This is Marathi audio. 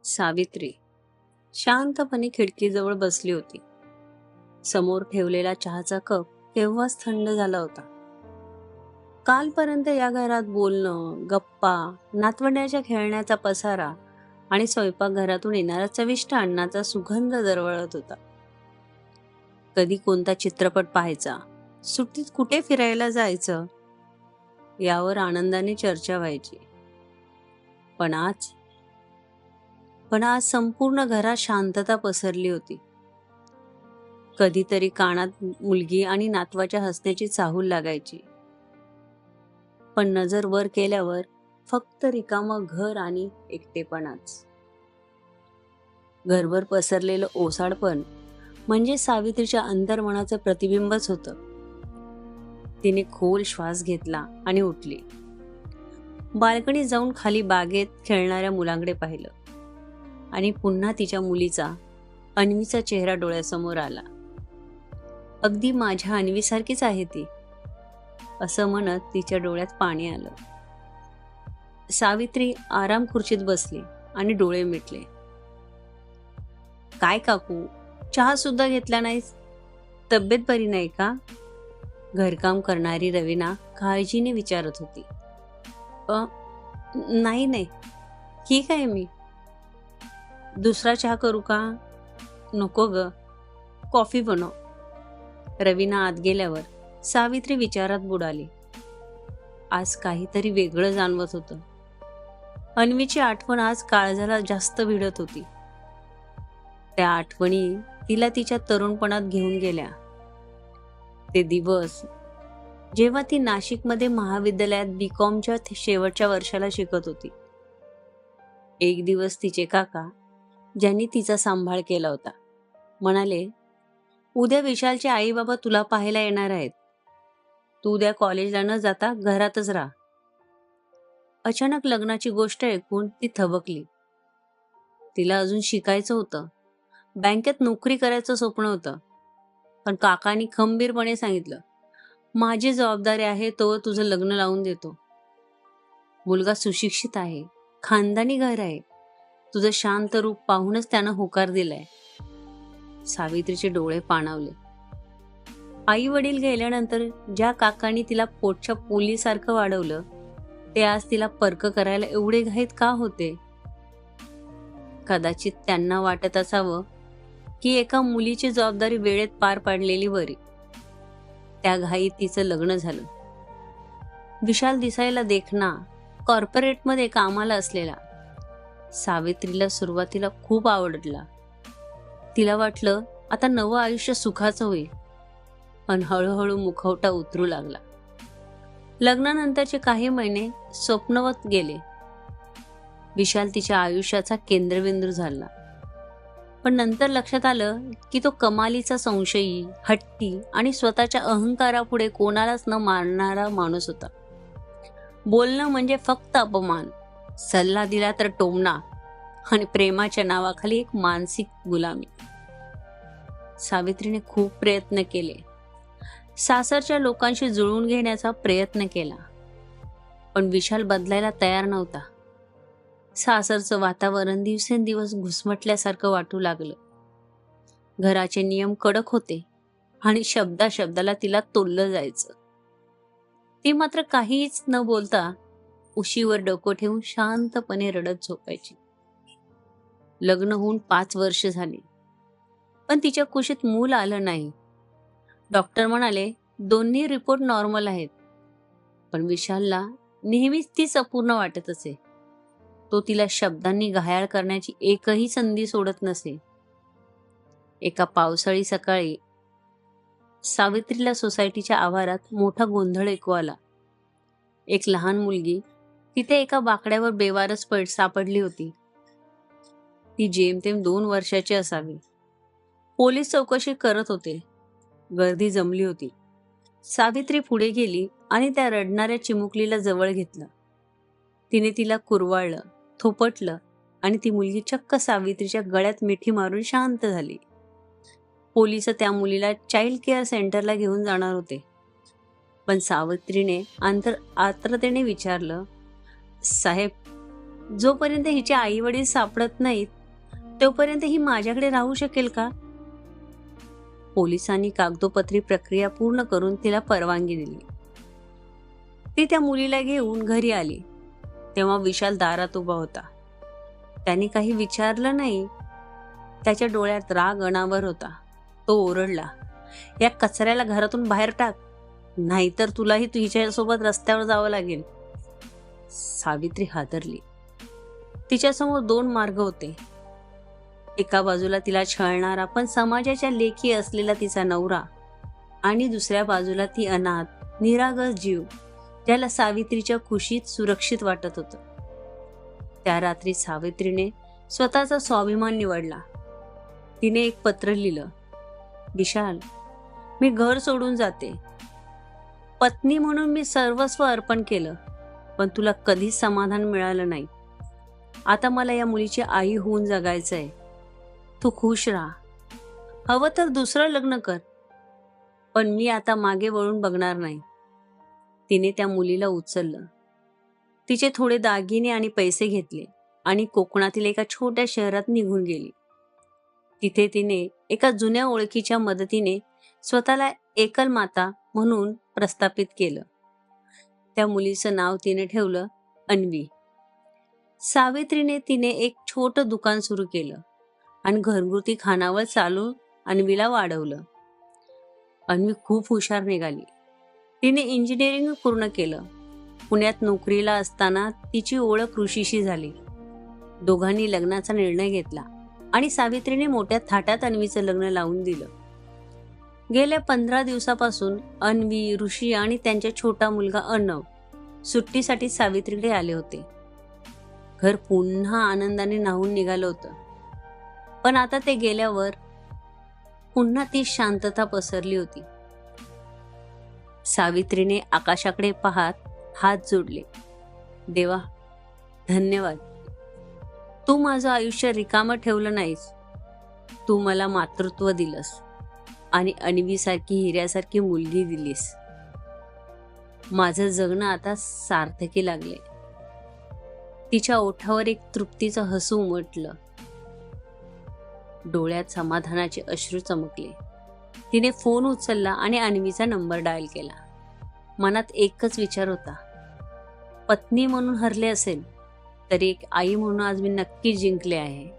सावित्री शांतपणे खिडकीजवळ बसली होती. समोर ठेवलेला चहाचा कप केव्हाच थंड झाला होता. कालपर्यंत या घरात बोलणं, गप्पा, नातवंड्याच्या खेळण्याचा पसारा आणि स्वयंपाकघरातून येणारा चविष्ट अन्नाचा सुगंध दरवळत होता. कधी कोणता चित्रपट पाहायचा, सुट्टीत कुठे फिरायला जायचं, यावर आनंदाने चर्चा व्हायची. पण आज संपूर्ण घरात शांतता पसरली होती. कधीतरी कानात मुलगी आणि नातवाच्या हसण्याची चाहूल लागायची, पण नजर वर केल्यावर फक्त रिकामं घर आणि एकटेपणाच. घरभर पसरलेलं ओसाडपण म्हणजे सावित्रीच्या अंतर्मनाचं प्रतिबिंबच होतं. तिने खोल श्वास घेतला आणि उठली. बाल्कनीत जाऊन खाली बागेत खेळणाऱ्या मुलांकडे पाहिलं आणि पुन्हा तिच्या मुलीचा, अन्वीचा चेहरा डोळ्यासमोर आला. अगदी माझ्या अन्वीसारखीच आहे ती, असं म्हणत तिच्या डोळ्यात पाणी आलं. सावित्री आराम खुर्चीत बसली आणि डोळे मिटले. काय काकू, चहा सुद्धा घेतला नाहीस? तब्येत बरी नाही का? घरकाम करणारी रवीना काळजीने विचारत होती. नाही, ठीक आहे मी. दुसरा चहा करू का? नको ग, कॉफी बनव. रवीना आत गेल्यावर सावित्री विचारात बुडाली. आज काहीतरी वेगळं जाणवत होतं. अन्वीची आठवण आज काळजाला जास्त भिडत होती. त्या आठवणी तिला तिच्या तरुणपणात घेऊन गेल्या. ते दिवस जेव्हा ती नाशिकमध्ये महाविद्यालयात बीकॉमच्या शेवटच्या वर्षाला शिकत होती. एक दिवस तिचे काका, ज्यांनी तिचा सांभाळ केला होता, म्हणाले, उद्या विशालचे आई बाबा तुला पाहायला येणार आहेत. तू उद्या कॉलेजला न जाता घरातच राहा. अचानक लग्नाची गोष्ट ऐकून ती थबकली. तिला अजून शिकायचं होतं, बँकेत नोकरी करायचं स्वप्न होतं. पण काकांनी खंबीरपणे सांगितलं, माझी जबाबदारी आहे तो तुझं लग्न लावून देतो. मुलगा सुशिक्षित आहे, खानदानी घर आहे. तुझं शांत रूप पाहूनच त्यानं होकार दिलाय. सावित्रीचे डोळे पाणावले. आई वडील गेल्यानंतर ज्या काकांनी तिला पोटच्या पोलीसारखं वाढवलं, ते आज तिला परक करायला एवढे घाईत का होते? कदाचित त्यांना वाटत असावं की एका मुलीची जबाबदारी वेळेत पार पाडलेली बरी. त्या घाईत तिचं लग्न झालं. विशाल दिसायला देखणा, कॉर्पोरेटमध्ये कामाला असलेला. सावित्रीला सुरुवातीला खूप आवडला. तिला वाटलं आता नवं आयुष्य सुखाचं होईल. पण हळूहळू मुखवटा उतरू लागला. लग्नानंतरचे काही महिने स्वप्नवत गेले. विशाल तिच्या आयुष्याचा केंद्रबिंदू झाला. पण नंतर लक्षात आलं की तो कमालीचा संशयी, हट्टी आणि स्वतःच्या अहंकारापुढे कोणालाच न मानणारा माणूस होता. बोलणं म्हणजे फक्त अपमान, सल्ला दिला तर टोमणा आणि प्रेमाच्या नावाखाली एक मानसिक गुलामी. सावित्रीने खूप प्रयत्न केले. सासरच्या लोकांशी जुळवून घेण्याचा प्रयत्न केला, पण विशाल बदलायला तयार नव्हता. सासरचं वातावरण दिवसेंदिवस घुसमटल्यासारखं वाटू लागलं. घराचे नियम कडक होते आणि शब्दाला तिला तोललं जायचं. ती मात्र काहीच न बोलता उशीवर डोकं ठेवून शांतपणे रडत झोपायची. लग्न होऊन 5 वर्ष झाली, पण तिच्या कुशीत मूल आलं नाही. डॉक्टर म्हणाले दोन्ही रिपोर्ट नॉर्मल आहेत. पण विशालला नेहमीच तीच अपूर्ण वाटत असे. तो तिला शब्दांनी घायाळ करण्याची एकही संधी सोडत नसे. एका पावसाळी सकाळी सावित्रीला सोसायटीच्या आवारात मोठा गोंधळ ऐकू आला. एक लहान मुलगी तिथे एका बाकड्यावर बेवारस सापडली होती. ती जेमतेम 2 वर्षाची असावी. पोलीस चौकशी करत होते. गर्दी जमली होती. सावित्री पुढे गेली आणि त्या रडणाऱ्या चिमुकलीला जवळ घेतलं. तिने तिला कुरवाळलं, थोपटलं आणि ती मुलगी चक्क सावित्रीच्या गळ्यात मिठी मारून शांत झाली. पोलिस त्या मुलीला चाइल्ड केअर सेंटरला घेऊन जाणार होते. पण सावित्रीने आर्द्रतेने विचारलं, साहेब, जोपर्यंत हिचे आई वडील सापडत नाहीत तोपर्यंत ही माझ्याकडे राहू शकेल का? पोलिसांनी कागदोपत्री प्रक्रिया पूर्ण करून तिला परवानगी दिली. ती त्या मुलीला घेऊन घरी आली तेव्हा विशाल दारात उभा होता. त्याने काही विचारलं नाही. त्याच्या डोळ्यात राग अनावर होता. तो ओरडला, या कचऱ्याला घरातून बाहेर टाक, नाहीतर तुलाही तुझ्यासोबत रस्त्यावर जावं लागेल. सावित्री हादरली. तिच्यासमोर दोन मार्ग होते. एका बाजूला तिला छळणारा पण समाजाच्या लेखी असलेला तिचा नवरा, आणि दुसऱ्या बाजूला ती अनाथ निरागस जीव ज्याला सावित्रीच्या कुशीत सुरक्षित वाटत होतं. त्या रात्री सावित्रीने स्वतःचा स्वाभिमान निवडला. तिने एक पत्र लिहिलं, विशाल, मी घर सोडून जाते. पत्नी म्हणून मी सर्वस्व अर्पण केलं, पण तुला कधीच समाधान मिळालं नाही. आता मला या मुलीची आई होऊन जगायचंय. तू खुश राहा, हवं तर दुसरं लग्न कर, पण मी आता मागे वळून बघणार नाही. तिने त्या मुलीला उचललं. तिचे थोडे दागिने आणि पैसे घेतले आणि कोकणातील एका छोट्या शहरात निघून गेली. तिथे तिने एका जुन्या ओळखीच्या मदतीने स्वतःला एकल माता म्हणून प्रस्थापित केलं. त्या मुलीचं नाव तिने ठेवलं अन्वी. सावित्रीने तिने एक छोटं दुकान सुरू केलं आणि घरगुती खानावळ चालून अन्वीला वाढवलं. अन्वी खूप हुशार निघाली. तिने इंजिनिअरिंग पूर्ण केलं. पुण्यात नोकरीला असताना तिची ओळख ऋषीशी झाली. दोघांनी लग्नाचा निर्णय घेतला आणि सावित्रीने मोठ्या थाटात अन्वीचं लग्न लावून दिलं. गेल्या 15 दिवसापासून अन्वी, ऋषी आणि त्यांचा छोटा मुलगा अर्णव सुट्टीसाठी सावित्रीकडे आले होते. घर पुन्हा आनंदाने न्हावून निघालं होतं. पण आता ते गेल्यावर पुन्हा ती शांतता पसरली होती. सावित्रीने आकाशाकडे पाहत हात जोडले. देवा, धन्यवाद. तू माझं आयुष्य रिकामं ठेवलं नाहीस. तू मला मातृत्व दिलंस आणि अन्वीसारखी हिऱ्यासारखी मुलगी दिलीस. माझं जगणं आता सार्थकी लागले. तिच्या ओठावर एक तृप्तीचं हसू उमटलं. डोळ्यात समाधानाचे अश्रू चमकले. तिने फोन उचलला आणि अन्वीचा नंबर डायल केला. मनात एकच विचार होता, पत्नी म्हणून हरले असेल तरी एक आई म्हणून आज मी नक्की जिंकले आहे.